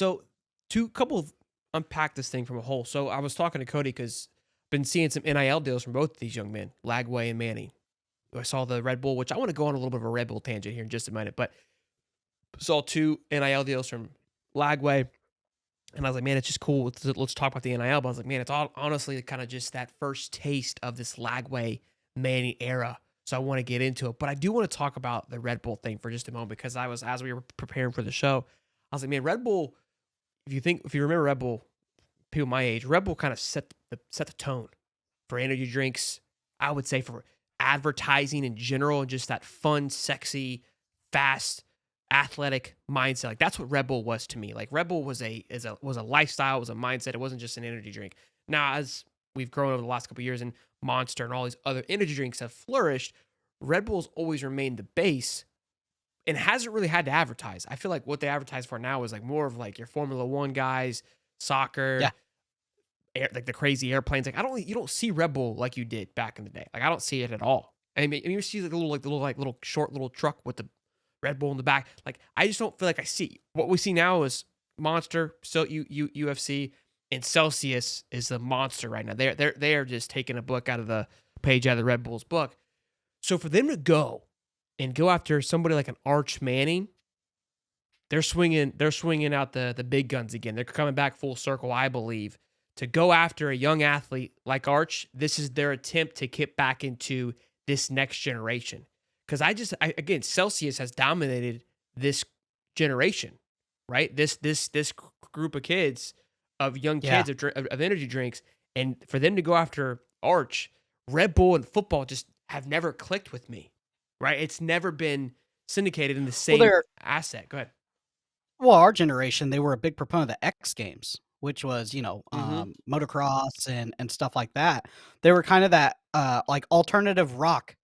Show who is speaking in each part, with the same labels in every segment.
Speaker 1: So, to couple unpack this thing from a whole. So, I was talking to Cody because been seeing some NIL deals from both of these young men, Lagway and Manny. I saw the Red Bull, which I want to go on a little bit of a Red Bull tangent here in just a minute, but saw two NIL deals from Lagway, and I was like, man, it's just cool. Let's talk about the NIL. But I was like, man, it's all honestly kind of just that first taste of this Lagway Manny era. So I want to get into it, but I do want to talk about the Red Bull thing for just a moment because as we were preparing for the show, I was like, man, Red Bull. If you remember Red Bull, people my age, Red Bull kind of set the tone for energy drinks. I would say for advertising in general, and just that fun, sexy, fast, athletic mindset. Like that's what Red Bull was to me. Like Red Bull was a lifestyle, was a mindset. It wasn't just an energy drink. Now, as we've grown over the last couple of years, and Monster and all these other energy drinks have flourished, Red Bull's always remained the base and hasn't really had to advertise. I feel like what they advertise for now is like more of like your Formula One guys, soccer,
Speaker 2: Yeah.
Speaker 1: like the crazy airplanes. Like you don't see Red Bull like you did back in the day. Like I don't see it at all. I mean, you see like little short little truck with the Red Bull in the back. Like I just don't feel like I see what we see now is Monster, so UFC, and Celsius is the monster right now. They are just taking a book out of the page out of the Red Bull's book. So for them to go after somebody like an Arch Manning, they're swinging out the big guns again. They're coming back full circle, I believe, to go after a young athlete like Arch. This is their attempt to get back into this next generation. Because again, Celsius has dominated this generation, right? This group of kids, of young kids of energy drinks, and for them to go after Arch, Red Bull and football just have never clicked with me, right? It's never been syndicated in the same asset. Go ahead.
Speaker 2: Well, our generation, they were a big proponent of the X Games, which was, motocross and stuff like that. They were kind of that like alternative rock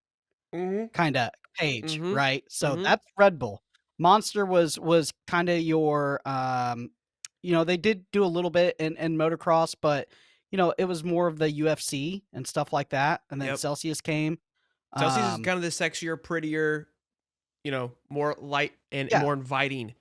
Speaker 1: Mm-hmm.
Speaker 2: kind of page,
Speaker 1: Mm-hmm.
Speaker 2: right? So
Speaker 1: Mm-hmm.
Speaker 2: that's Red Bull. Monster was kind of your they did do a little bit in motocross, but it was more of the UFC and stuff like that. And then
Speaker 1: Yep.
Speaker 2: Celsius came.
Speaker 1: Celsius is kind of the sexier, prettier, more light and
Speaker 2: Yeah.
Speaker 1: more inviting.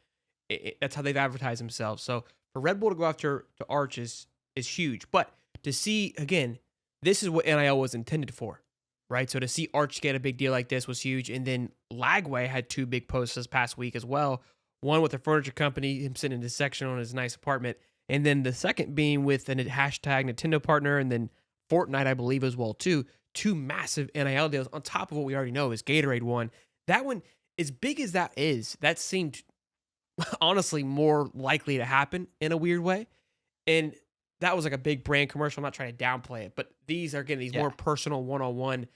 Speaker 1: That's how they've advertised themselves. So for Red Bull to go after to Arch is huge. But to see, again, this is what NIL was intended for, right? So to see Arch get a big deal like this was huge. And then Lagway had two big posts this past week as well. One with a furniture company, him sitting in his section on his nice apartment. And then the second being with a hashtag Nintendo partner, and then Fortnite, I believe, as well, too. Two massive NIL deals on top of what we already know is Gatorade one. That one, as big as that is, that seemed honestly more likely to happen in a weird way. And that was like a big brand commercial. I'm not trying to downplay it, but these are getting these more personal one-on-one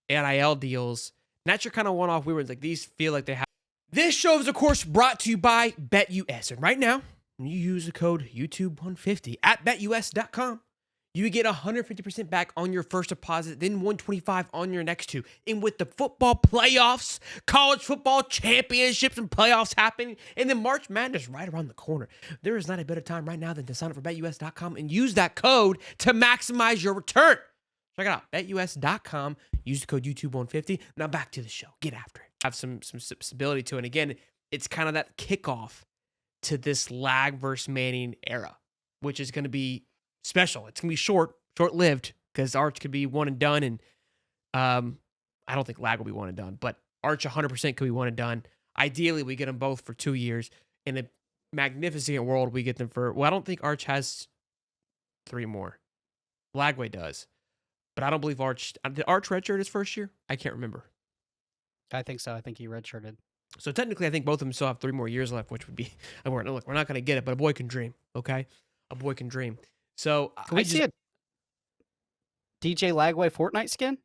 Speaker 1: NIL deals. And that's your kind of one-off weird ones. Like these feel like they have. This show is, of course, brought to you by BetUS. And right now, when you use the code YouTube150 at betus.com, you get 150% back on your first deposit, then 125 on your next two. And with the football playoffs, college football championships and playoffs happening, and then March Madness right around the corner, there is not a better time right now than to sign up for betus.com and use that code to maximize your return. Check it out, betus.com. Use the code YouTube150. Now back to the show. Get after it. Have some stability to it. And again, it's kind of that kickoff to this Lag versus Manning era, which is going to be special. It's gonna be short-lived because Arch could be one and done, and I don't think Lag will be one and done, but Arch 100% could be one and done. Ideally, we get them both for 2 years. In a magnificent world, we get them for. Well, I don't think Arch has 3 more. Lagway does, but I don't believe Arch. Did Arch redshirt his first year? I can't remember.
Speaker 2: I think so. I think he redshirted.
Speaker 1: So technically, I think both of them still have 3 more years left, which would be. We're not going to get it, but a boy can dream. Okay, a boy can dream. So
Speaker 2: can we see a DJ Lagway Fortnite skin?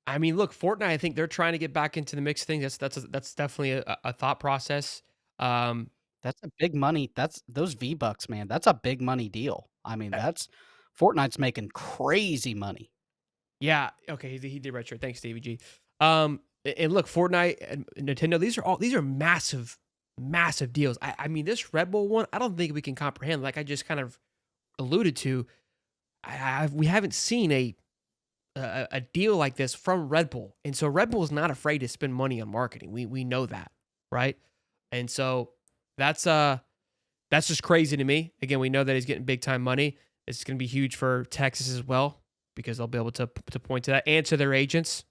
Speaker 1: I mean, look, Fortnite. I think they're trying to get back into the mix of things. That's definitely a thought process.
Speaker 2: That's a big money. That's those V-Bucks, man. That's a big money deal. I mean, that's Fortnite's making crazy money.
Speaker 1: Yeah. Okay. He did redshirt. Thanks, Stevie G. And look, Fortnite and Nintendo. These are massive deals. I mean, this Red Bull one, I don't think we can comprehend. Like I just kind of alluded to, we haven't seen a deal like this from Red Bull, and so Red Bull is not afraid to spend money on marketing. We know that, right? And so That's just crazy to me. Again, we know that he's getting big time money. It's going to be huge for Texas as well because they'll be able to point to that and to their agents.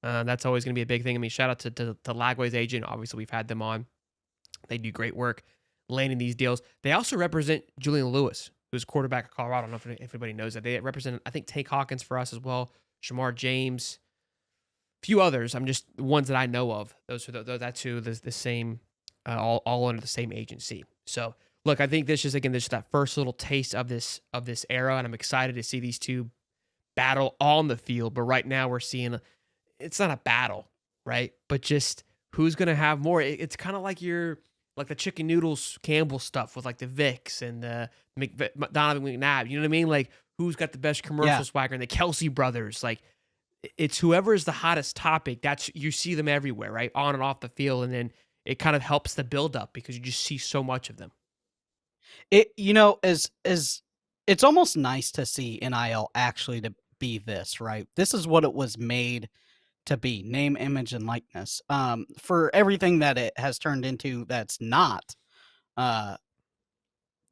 Speaker 1: That's always going to be a big thing. I mean, shout out to Lagway's agent. Obviously, we've had them on. They do great work landing these deals. They also represent Julian Lewis, who's quarterback of Colorado. I don't know if everybody knows that. They represent, I think, Tank Hawkins for us as well, Shamar James, a few others. I'm just the ones that I know of. That's who the same, all under the same agency. So look, I think this is that first little taste of this era, and I'm excited to see these two battle on the field. But right now we're seeing it's not a battle, right? But just who's gonna have more. It's kind of like like the chicken noodles Campbell stuff with like the Vicks and the Donovan McNabb. You know what I mean? Like who's got the best
Speaker 2: Yeah.
Speaker 1: commercial swagger and the Kelsey brothers. Like it's whoever is the hottest topic. That's you see them everywhere, right? On and off the field, and then it kind of helps the build up because you just see so much of them.
Speaker 2: It you know, as it's almost nice to see NIL actually to be this, right? This is what it was made to be, name, image, and likeness. For everything that it has turned into that's not, uh,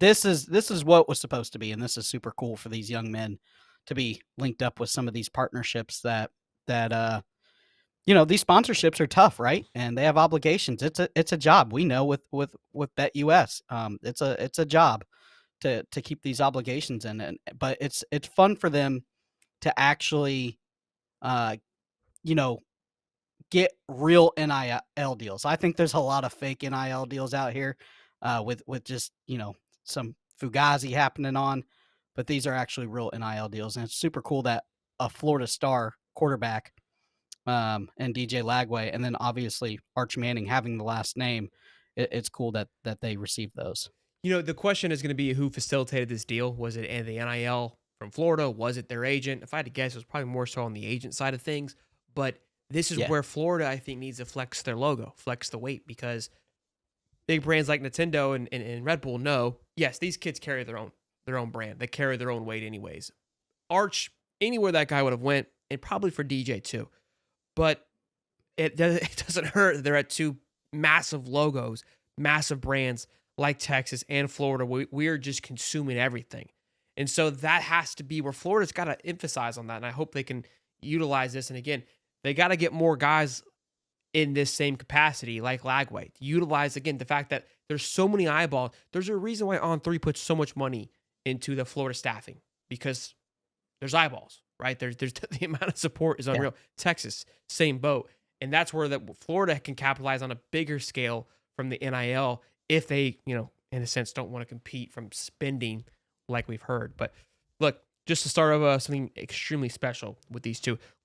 Speaker 2: this is what was supposed to be, and this is super cool for these young men to be linked up with some of these partnerships that these sponsorships are tough, right? And they have obligations. It's a job. We know with BetUS, it's a job to keep these obligations in, and but it's fun for them to actually uh you know get real NIL deals. I think there's a lot of fake NIL deals out here, with just some fugazi happening on, but these are actually real NIL deals, and it's super cool that a Florida star quarterback, and DJ Lagway, and then obviously Arch Manning having the last name. It's cool that they received those.
Speaker 1: The question is going to be who facilitated this deal. Was it the NIL from Florida? Was it their agent? If I had to guess, it was probably more so on the agent side of things. But this is
Speaker 2: Yeah,
Speaker 1: where Florida, I think, needs to flex their logo, flex the weight, because big brands like Nintendo and Red Bull know, yes, these kids carry their own brand. They carry their own weight anyways. Arch, anywhere that guy would have went, and probably for DJ too. But it doesn't hurt. They're at two massive logos, massive brands like Texas and Florida. We're just consuming everything. And so that has to be where Florida's got to emphasize on that. And I hope they can utilize this. And again, they got to get more guys in this same capacity like Lagway. Utilize, again, the fact that there's so many eyeballs. There's a reason why On3 puts so much money into the Florida staffing because there's eyeballs, right? There's the amount of support is
Speaker 2: yeah.
Speaker 1: unreal. Texas, same boat. And that's where Florida can capitalize on a bigger scale from the NIL if they, in a sense, don't want to compete from spending like we've heard. But look, just to start of something extremely special with these two.